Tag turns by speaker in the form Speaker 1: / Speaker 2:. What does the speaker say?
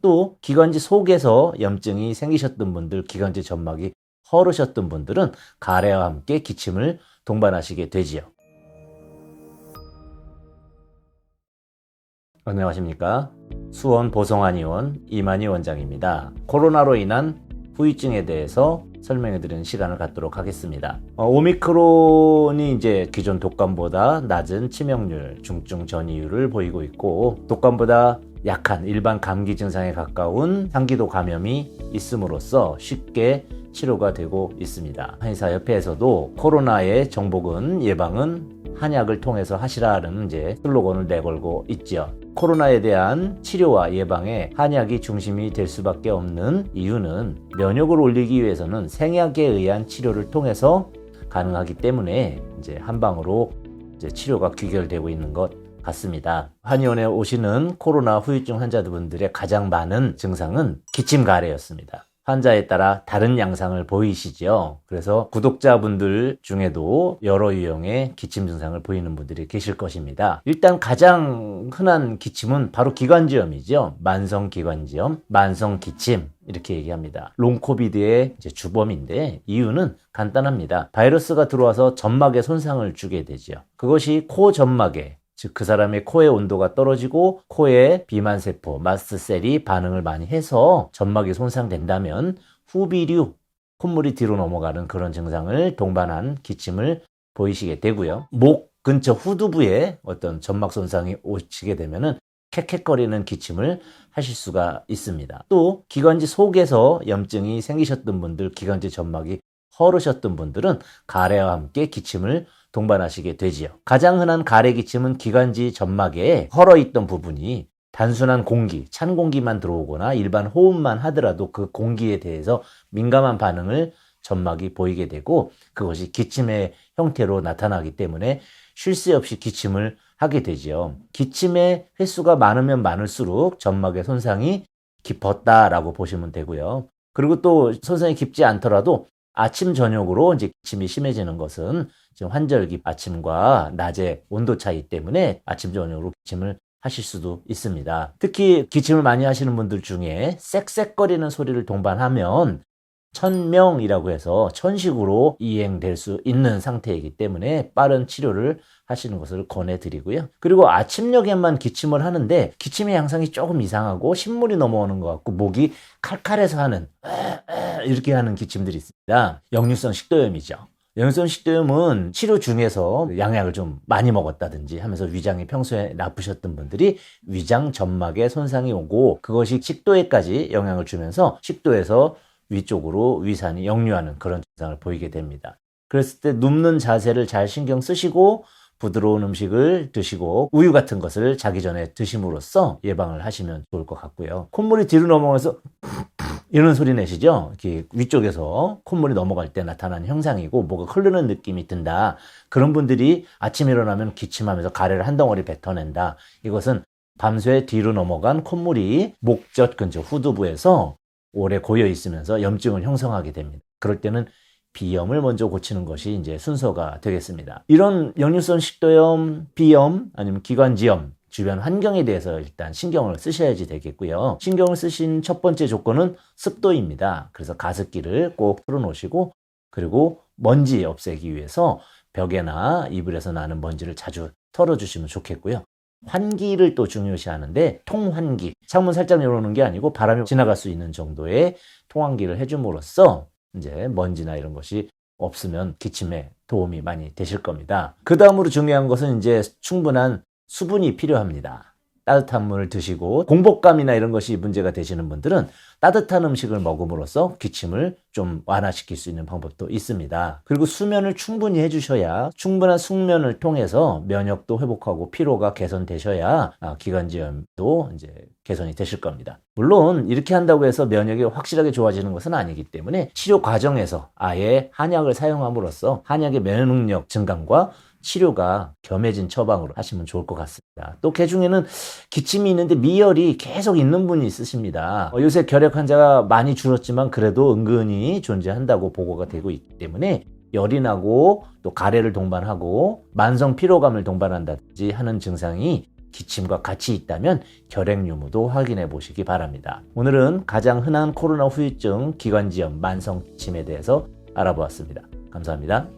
Speaker 1: 또 기관지 속에서 염증이 생기셨던 분들, 기관지 점막이 허르셨던 분들은 가래와 함께 기침을 동반하시게 되지요. 안녕하십니까? 수원 보성한의원 이만희 원장입니다. 코로나로 인한 후유증에 대해서 설명해드리는 시간을 갖도록 하겠습니다. 오미크론이 이제 기존 독감보다 낮은 치명률, 중증 전이율을 보이고 있고, 독감보다 약한 일반 감기 증상에 가까운 상기도 감염이 있음으로써 쉽게 치료가 되고 있습니다. 한의사협회에서도 코로나의 정복은 예방은 한약을 통해서 하시라는 이제 슬로건을 내걸고 있죠. 코로나에 대한 치료와 예방에 한약이 중심이 될 수밖에 없는 이유는 면역을 올리기 위해서는 생약에 의한 치료를 통해서 가능하기 때문에 이제 한방으로 이제 치료가 귀결되고 있는 것 같습니다. 한의원에 오시는 코로나 후유증 환자분들의 가장 많은 증상은 기침 가래였습니다. 환자에 따라 다른 양상을 보이시죠. 그래서 구독자분들 중에도 여러 유형의 기침 증상을 보이는 분들이 계실 것입니다. 일단 가장 흔한 기침은 바로 기관지염이죠. 만성기관지염, 만성기침 이렇게 얘기합니다. 롱코비드의 이제 주범인데 이유는 간단합니다. 바이러스가 들어와서 점막에 손상을 주게 되죠. 그것이 코 점막에, 즉 그 사람의 코의 온도가 떨어지고 코에 비만세포, 마스트셀이 반응을 많이 해서 점막이 손상된다면 후비류, 콧물이 뒤로 넘어가는 그런 증상을 동반한 기침을 보이시게 되고요. 목 근처 후두부에 어떤 점막 손상이 오시게 되면은 캑캑거리는 기침을 하실 수가 있습니다. 또 기관지 속에서 염증이 생기셨던 분들, 기관지 점막이 허르셨던 분들은 가래와 함께 기침을 동반하시게 되지요. 가장 흔한 가래 기침은 기관지 점막에 헐어있던 부분이 단순한 공기, 찬 공기만 들어오거나 일반 호흡만 하더라도 그 공기에 대해서 민감한 반응을 점막이 보이게 되고, 그것이 기침의 형태로 나타나기 때문에 쉴 새 없이 기침을 하게 되지요. 기침의 횟수가 많으면 많을수록 점막의 손상이 깊었다라고 보시면 되고요. 그리고 또 손상이 깊지 않더라도 아침 저녁으로 이제 기침이 심해지는 것은 지금 환절기 아침과 낮의 온도 차이 때문에 아침 저녁으로 기침을 하실 수도 있습니다. 특히 기침을 많이 하시는 분들 중에 쌕쌕거리는 소리를 동반하면 천명이라고 해서 천식으로 이행될 수 있는 상태이기 때문에 빠른 치료를 하시는 것을 권해드리고요. 그리고 아침녘에만 기침을 하는데 기침의 양상이 조금 이상하고 신물이 넘어오는 것 같고 목이 칼칼해서 하는 이렇게 하는 기침들이 있습니다. 역류성 식도염이죠. 역류성 식도염은 치료 중에서 양약을 좀 많이 먹었다든지 하면서 위장이 평소에 나쁘셨던 분들이 위장 점막에 손상이 오고 그것이 식도에까지 영향을 주면서 식도에서 위쪽으로 위산이 역류하는 그런 증상을 보이게 됩니다. 그랬을 때 눕는 자세를 잘 신경 쓰시고 부드러운 음식을 드시고 우유 같은 것을 자기 전에 드심으로써 예방을 하시면 좋을 것 같고요. 콧물이 뒤로 넘어가서 이런 소리 내시죠? 이렇게 위쪽에서 콧물이 넘어갈 때 나타나는 형상이고 뭐가 흐르는 느낌이 든다. 그런 분들이 아침에 일어나면 기침하면서 가래를 한 덩어리 뱉어낸다. 이것은 밤새 뒤로 넘어간 콧물이 목젖 근처 후두부에서 오래 고여 있으면서 염증을 형성하게 됩니다. 그럴 때는 비염을 먼저 고치는 것이 이제 순서가 되겠습니다. 이런 역류성 식도염, 비염 아니면 기관지염 주변 환경에 대해서 일단 신경을 쓰셔야지 되겠고요. 신경을 쓰신 첫 번째 조건은 습도입니다. 그래서 가습기를 꼭 틀어놓으시고 그리고 먼지 없애기 위해서 벽에나 이불에서 나는 먼지를 자주 털어주시면 좋겠고요. 환기를 또 중요시 하는데 통환기, 창문 살짝 열어놓는 게 아니고 바람이 지나갈 수 있는 정도의 통환기를 해줌으로써 이제 먼지나 이런 것이 없으면 기침에 도움이 많이 되실 겁니다. 그 다음으로 중요한 것은 이제 충분한 수분이 필요합니다. 따뜻한 물을 드시고 공복감이나 이런 것이 문제가 되시는 분들은 따뜻한 음식을 먹음으로써 기침을 좀 완화시킬 수 있는 방법도 있습니다. 그리고 수면을 충분히 해주셔야 충분한 숙면을 통해서 면역도 회복하고 피로가 개선되셔야 기관지염도 이제 개선이 되실 겁니다. 물론 이렇게 한다고 해서 면역이 확실하게 좋아지는 것은 아니기 때문에 치료 과정에서 아예 한약을 사용함으로써 한약의 면역력 증강과 치료가 겸해진 처방으로 하시면 좋을 것 같습니다. 또 개중에는 기침이 있는데 미열이 계속 있는 분이 있으십니다. 요새 결핵 환자가 많이 줄었지만 그래도 은근히 존재한다고 보고가 되고 있기 때문에 열이 나고 또 가래를 동반하고 만성 피로감을 동반한다든지 하는 증상이 기침과 같이 있다면 결핵 유무도 확인해 보시기 바랍니다. 오늘은 가장 흔한 코로나 후유증, 기관지염, 만성 기침에 대해서 알아보았습니다. 감사합니다.